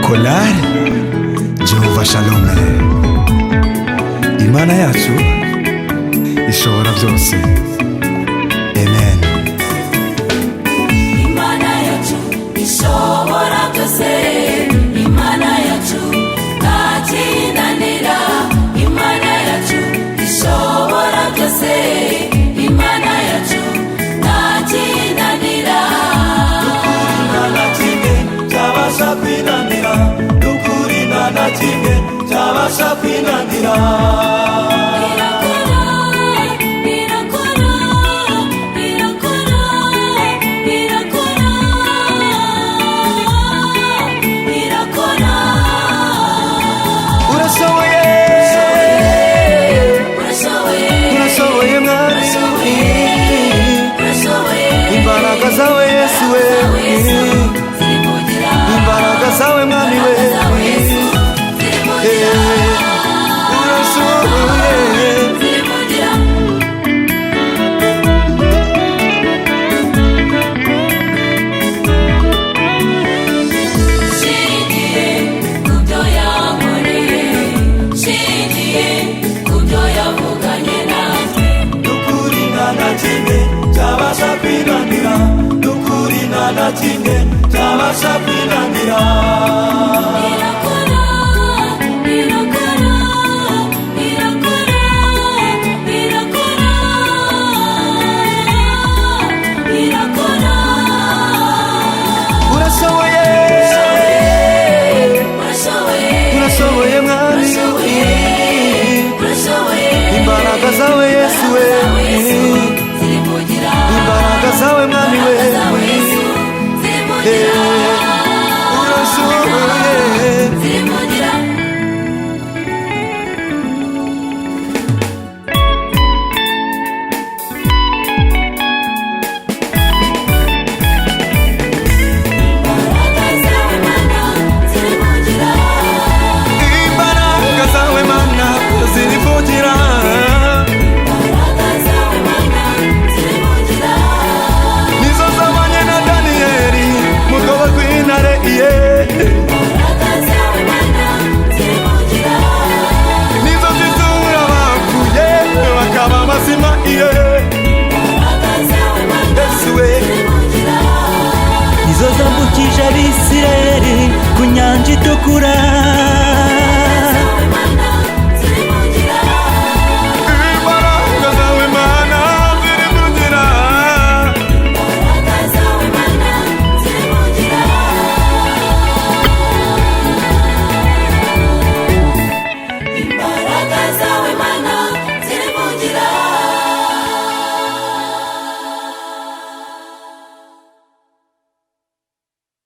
Korali Jehova Shalom. Imana yacu ishobora byose. Amen. Imana yacu ishobora byose. Imana yacu ntakinanira. Imana yacu ishobora byose. Imana yacu ntakinanira. Tabasha kwinanira, nukuri nta kimwe tabasha kwinanira. Irakora, irakora, irakora, irakora, irakora. Urashoboye, Urashoboye, urashoboye mwami, urashoboye. imbaraga zawe Yesu we, imbaraga zawe mwami we, urashoboye. Shingiye kubyo yankoreye, shingiye kubyo yavuganye nanjye. Nukuri nta kimwe tabasha kwinanira, nukuri nta kimwe tabasha kwinanira. Irakora, irakora, irakora, irakora, irakora. Urashoboye, Urashoboye, urashoboye mwami, urashoboye. imbaraga zawe Yesu we, Zirivugira, imbaraga zawe mwami we, zawe Yesu, zirivugira, urashoboye. zirivugira. Imbaraga zawe Mana, zirivugira. Imbaraga zawe Mana zirivugira, Imbaraga zawe Mana, zirivugira. nizo zabanye na Daniyeli mu rwobo rw'intare iye, Imbaraga zawe Mana, zirivugira. nizo zizura abapfuye bakaba bazima iye, Imbaraga zawe Mana, Yesu we. zirivugira. nizo zambukije Abisirayeli ku nyanja itukura,